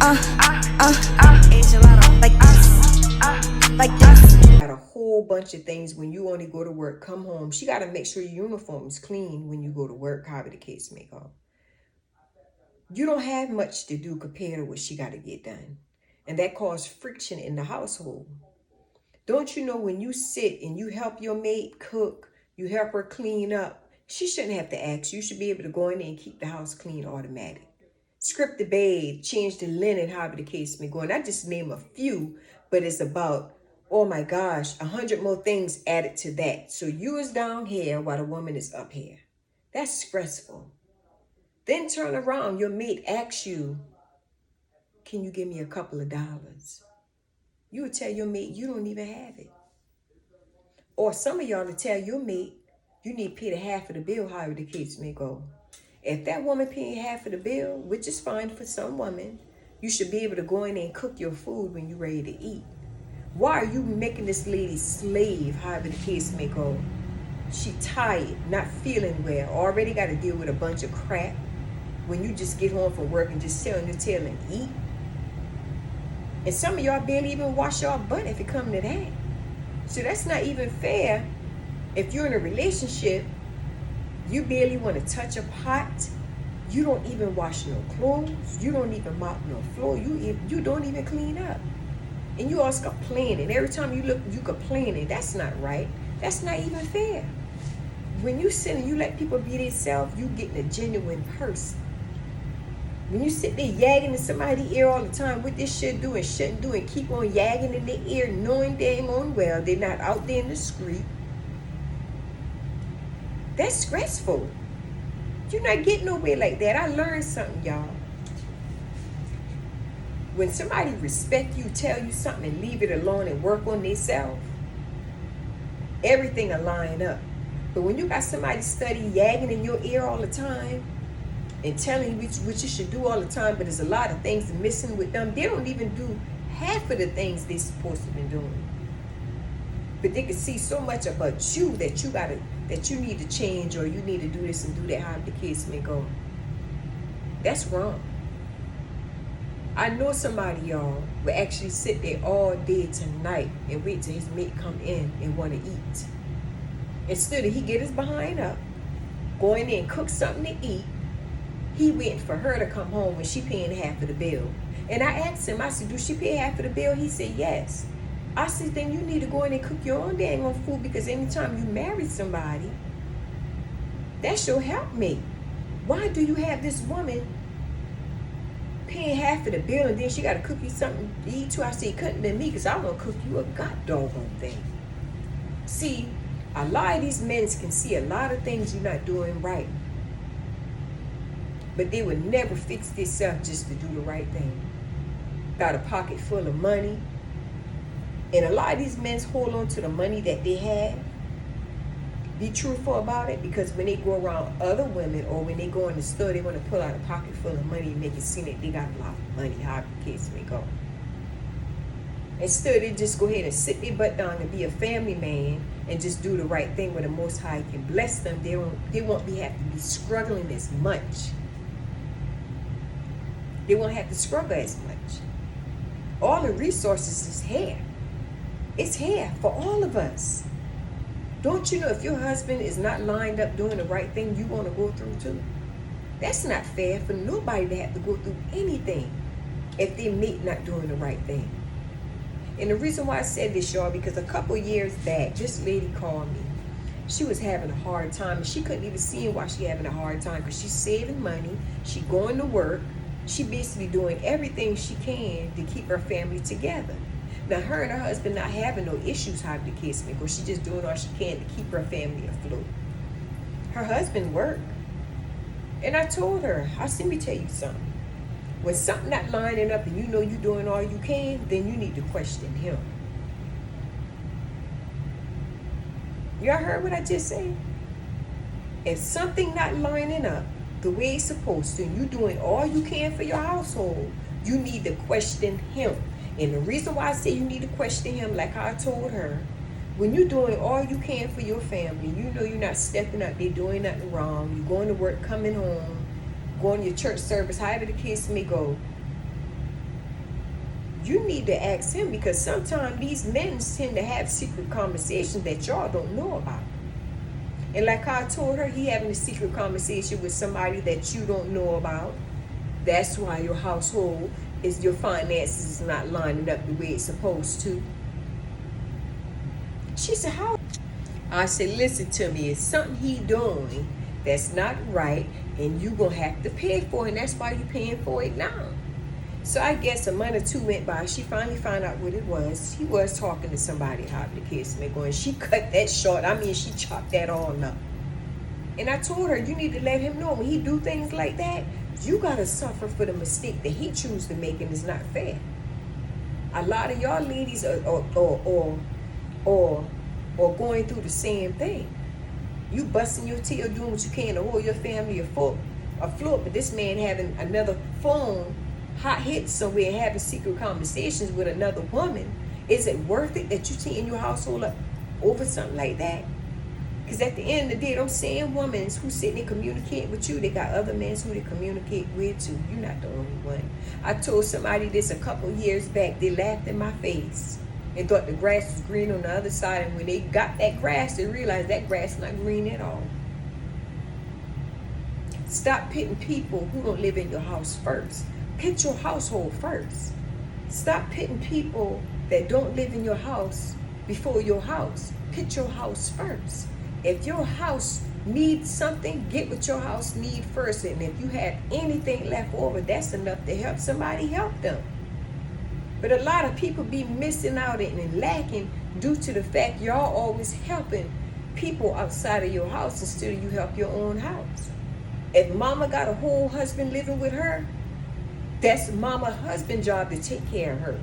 Like this. Got a whole bunch of things when you only go to work, come home. She got to make sure your uniform is clean when you go to work, however the case may go. You don't have much to do compared to what she got to get done. And that causes friction in the household. Don't you know when you sit and you help your mate cook, you help her clean up, she shouldn't have to ask. You should be able to go in there and keep the house clean automatic. Script the bed, change the linen, however the case may go. And I just name a few, but it's about, oh my gosh, 100 more things added to that. So you is down here while the woman is up here. That's stressful. Then turn around, your mate asks you, can you give me a couple of dollars? You would tell your mate you don't even have it. Or some of y'all will tell your mate you need to pay the half of the bill, however the case may go. If that woman paying half of the bill, which is fine for some women, you should be able to go in there and cook your food when you're ready to eat. Why are you making this lady slave, however the case may go? She tired, not feeling well, already got to deal with a bunch of crap. When you just get home from work and just sit on your tail and eat. And some of y'all barely even wash your butt if it comes to that. So that's not even fair. If you're in a relationship, you barely want to touch a pot. You don't even wash no clothes. You don't even mop no floor. You don't even clean up. And you always complaining. Every time you look, you complaining. That's not right. That's not even fair. When you sit and you let people be themselves, you getting a genuine person. When you sit there yagging in somebody's ear all the time, what this should do and shouldn't do, and keep on yagging in their ear, knowing dang on well they're not out there in the street, that's stressful. You're not getting nowhere like that. I learned something, y'all. When somebody respect you, tell you something, and leave it alone and work on themselves, everything will line up. But when you got somebody study yagging in your ear all the time, and telling you what you should do all the time, but there's a lot of things missing with them. They don't even do half of the things they're supposed to be doing. But they can see so much about you that you need to change, or you need to do this and do that, however the case may go. That's wrong. I know somebody, y'all, will actually sit there all day tonight and wait till his mate come in and want to eat. Instead of he get his behind up, go in there and cook something to eat, he waiting for her to come home when she paying half of the bill. And I asked him, I said, do she pay half of the bill? He said, yes. I said, then you need to go in and cook your own dang on food, because anytime you marry somebody, that's your helpmate. Why do you have this woman paying half of the bill and then she got to cook you something to eat too? I said, it couldn't be me, because I won't cook you a god doggone thing. See, a lot of these men can see a lot of things you're not doing right. But they would never fix themselves just to do the right thing. Got a pocket full of money. And a lot of these men hold on to the money that they have. Be truthful about it, because when they go around other women, or when they go in the store, they want to pull out a pocket full of money and make it seem that they got a lot of money, however the case may go. Instead, they just go ahead and sit their butt down and be a family man and just do the right thing where the Most High can bless them. They won't have to be struggling as much. They won't have to struggle as much. All the resources is here. It's here for all of us. Don't you know if your husband is not lined up doing the right thing, you want to go through too? That's not fair for nobody to have to go through anything if they mate not doing the right thing. And the reason why I said this, y'all, because a couple years back, this lady called me. She was having a hard time, and she couldn't even see why she having a hard time, because she's saving money, she going to work, she basically doing everything she can to keep her family together. Now, her and her husband not having no issues, however the case may go. She's just doing all she can to keep her family afloat. Her husband worked. And I told her, I said, let me tell you something. When something not lining up and you know you're doing all you can, then you need to question him. Y'all heard what I just said? If something not lining up the way it's supposed to, and you're doing all you can for your household, you need to question him. And the reason why I say you need to question him, like I told her, when you're doing all you can for your family, you know you're not stepping up there doing nothing wrong, you're going to work, coming home, going to your church service, however the case may go, You need to ask him, because sometimes these men tend to have secret conversations that y'all don't know about. And like I told her, he having a secret conversation with somebody that you don't know about. That's why your household is, your finances is not lining up the way it's supposed to. She said, how? I said, listen to me, it's something he doing that's not right, and you gonna have to pay for it, and that's why you paying for it now. So I guess a month or two went by. She finally found out what it was. He was talking to somebody, how the kids may go, and she cut that short. I mean, she chopped that all up. And I told her, you need to let him know when he do things like that, you gotta suffer for the mistake that he choose to make, and it's not fair. A lot of y'all ladies are going through the same thing. You busting your tail doing what you can to hold your family afloat, but this man having another phone hot hit somewhere and having secret conversations with another woman. Is it worth it that you teeing your household up over something like that? Because at the end of the day, them same women who sitting and communicating with you, they got other men who they communicate with too. You're not the only one. I told somebody this a couple years back. They laughed in my face and thought the grass was green on the other side. And when they got that grass, they realized that grass is not green at all. Stop pitting people who don't live in your house first. Pit your household first. Stop pitting people that don't live in your house before your house. Pit your house first. If your house needs something, get what your house needs first. And if you have anything left over, that's enough to help somebody, help them. But a lot of people be missing out and lacking due to the fact y'all always helping people outside of your house instead of you help your own house. If mama got a whole husband living with her, that's mama husband's job to take care of her.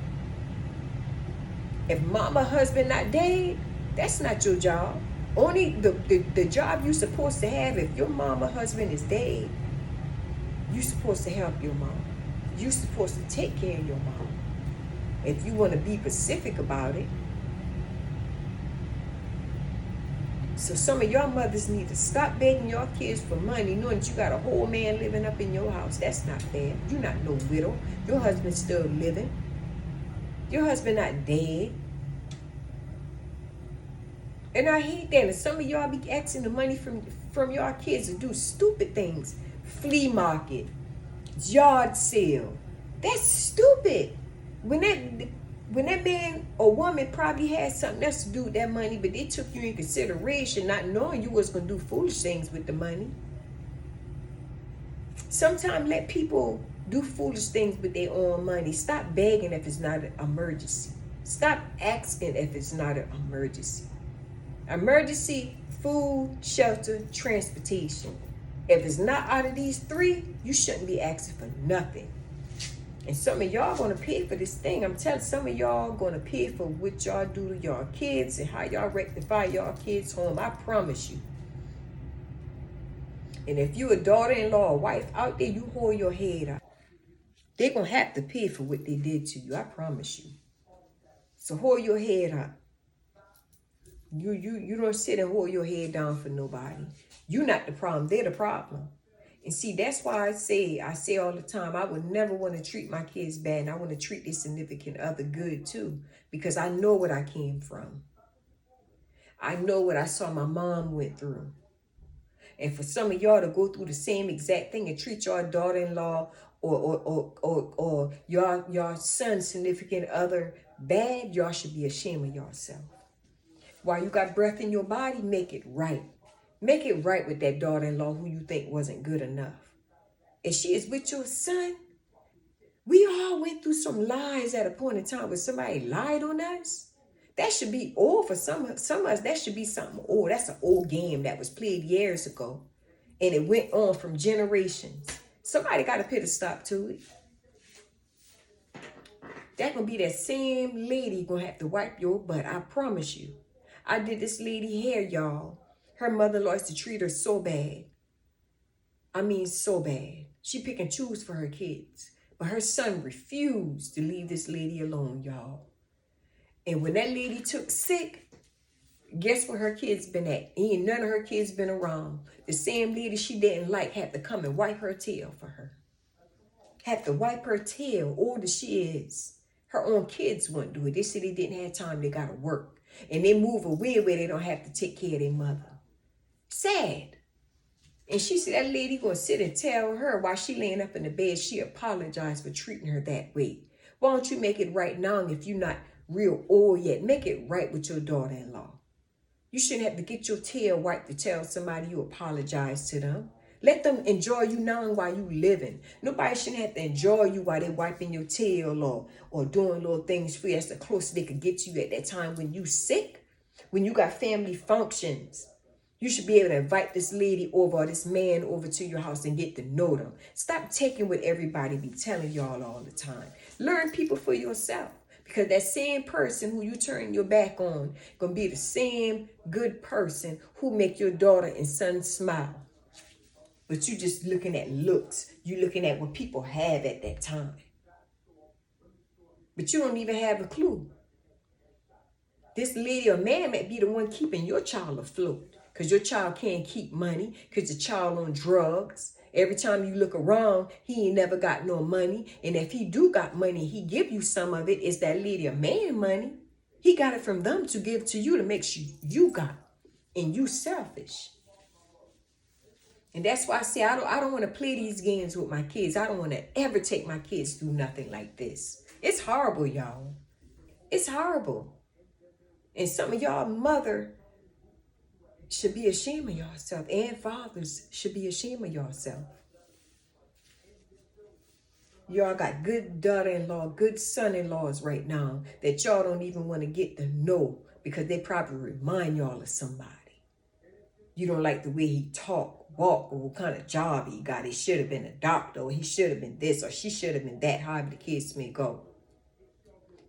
If mama husband not dead, that's not your job. Only the job you're supposed to have, if your mama husband is dead, you're supposed to help your mom. You're supposed to take care of your mom. If you want to be specific about it. So some of y'all mothers need to stop begging your kids for money, knowing that you got a whole man living up in your house. That's not fair. You're not no widow. Your husband's still living. Your husband not dead. And I hate that. And some of y'all be asking the money from your kids to do stupid things. Flea market, yard sale. That's stupid. When that man or woman probably had something else to do with that money, but they took you in consideration, not knowing you was going to do foolish things with the money. Sometimes let people do foolish things with their own money. Stop begging if it's not an emergency. Stop asking if it's not an emergency. Emergency, food, shelter, transportation. If it's not out of these three, you shouldn't be asking for nothing. And some of y'all gonna pay for this thing. I'm telling some of y'all gonna pay for what y'all do to y'all kids and how y'all rectify y'all kids' home. I promise you. And if you a daughter-in-law or wife out there, you hold your head up. They're gonna have to pay for what they did to you. I promise you. So hold your head up. You don't sit and hold your head down for nobody. You're not the problem. They're the problem. And see, that's why I say all the time, I would never want to treat my kids bad. And I want to treat their significant other good too. Because I know what I came from. I know what I saw my mom went through. And for some of y'all to go through the same exact thing and treat your daughter-in-law or your son's significant other bad, y'all should be ashamed of yourself. While you got breath in your body, make it right. Make it right with that daughter-in-law who you think wasn't good enough. If she is with your son, we all went through some lies at a point in time where somebody lied on us. That should be old for some of us. That should be something old. That's an old game that was played years ago. And it went on from generations. Somebody got to put a stop to it. That gonna be that same lady gonna have to wipe your butt. I promise you. I did this lady hair, y'all. Her mother-in-law used to treat her so bad. I mean, so bad. She pick and choose for her kids. But her son refused to leave this lady alone, y'all. And when that lady took sick, guess where her kids been at? Ain't none of her kids been around. The same lady she didn't like had to come and wipe her tail for her. Had to wipe her tail, old as she is. Her own kids wouldn't do it. They said they didn't have time. They got to work. And they move away where they don't have to take care of their mother. Sad. And she said that lady going to sit and tell her while she laying up in the bed, she apologized for treating her that way. Why don't you make it right now if you're not real old yet? Make it right with your daughter-in-law. You shouldn't have to get your tail wiped to tell somebody you apologize to them. Let them enjoy you now while you living. Nobody shouldn't have to enjoy you while they wiping your tail or doing little things for you. That's the closest they could get to you at that time when you sick, when you got family functions. You should be able to invite this lady over or this man over to your house and get to know them. Stop taking what everybody be telling y'all all the time. Learn people for yourself. Because that same person who you turn your back on gonna be the same good person who make your daughter and son smile. But you just looking at looks. You looking at what people have at that time. But you don't even have a clue. This lady or man might be the one keeping your child afloat. Because your child can't keep money. Because your child on drugs. Every time you look around, he ain't never got no money. And if he do got money, he give you some of it. It's that lady or man money. He got it from them to give to you to make sure you got. And you selfish. And that's why I say I don't want to play these games with my kids. I don't want to ever take my kids through nothing like this. It's horrible, y'all. It's horrible. And some of y'all mother should be ashamed of yourself. And fathers should be ashamed of yourself. Y'all got good daughter-in-law, good son-in-laws right now that y'all don't even want to get to know because they probably remind y'all of somebody. You don't like the way he talk, walk, or what kind of job he got. He should have been a doctor, or he should have been this, or she should have been that, however the case may go.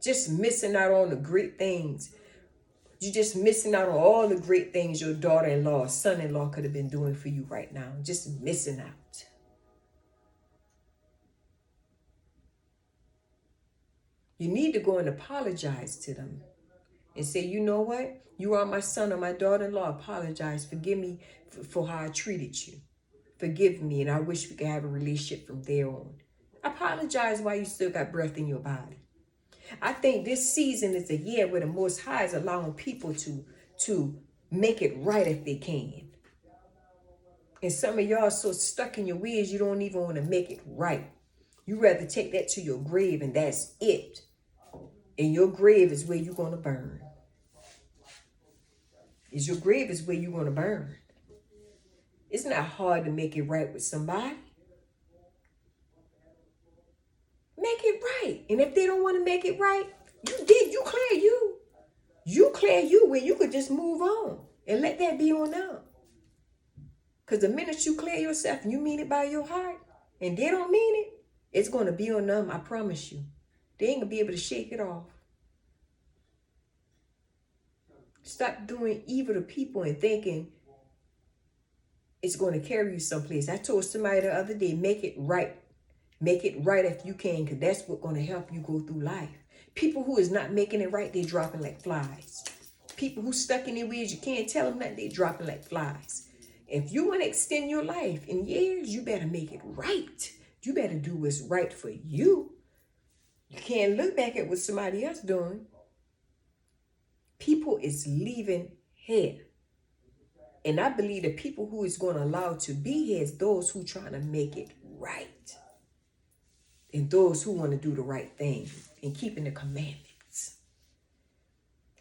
Just missing out on the great things. You're just missing out on all the great things your daughter-in-law or son-in-law could have been doing for you right now. Just missing out. You need to go and apologize to them and say, you know what? You are my son or my daughter-in-law. Apologize. Forgive me for how I treated you. Forgive me, and I wish we could have a relationship from there on. Apologize while you still got breath in your body. I think this season is a year where the Most High is allowing people to make it right if they can. And some of y'all are so stuck in your ways, you don't even want to make it right. You rather take that to your grave, and that's it. And your grave is where you're going to burn. Your grave is where you're going to burn. It's not hard to make it right with somebody. Make it right. And if they don't want to make it right, you clear you. You clear you where you could just move on and let that be on them. Because the minute you clear yourself and you mean it by your heart and they don't mean it, it's going to be on them, I promise you. They ain't going to be able to shake it off. Stop doing evil to people and thinking it's going to carry you someplace. I told somebody the other day, make it right. Make it right if you can, because that's what's going to help you go through life. People who is not making it right, they dropping like flies. People who stuck in their ways, you can't tell them that, they dropping like flies. If you want to extend your life in years, you better make it right. You better do what's right for you. You can't look back at what somebody else doing. People is leaving here. And I believe the people who is going to allow to be here is those who trying to make it right. And those who want to do the right thing and keeping the commandments.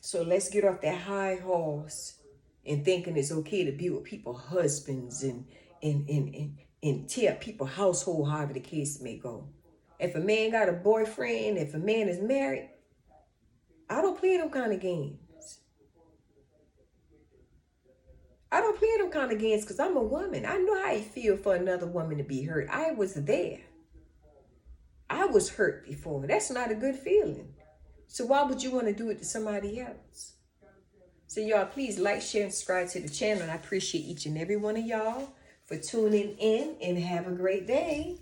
So let's get off that high horse and thinking it's okay to be with people's husbands and tear up people's household, however the case may go. If a man got a boyfriend, if a man is married, I don't play them kind of games. I don't play them kind of games because I'm a woman. I know how it feels for another woman to be hurt. I was there. I was hurt before. That's not a good feeling. So why would you want to do it to somebody else? So y'all, please like, share, and subscribe to the channel. And I appreciate each and every one of y'all for tuning in, and have a great day.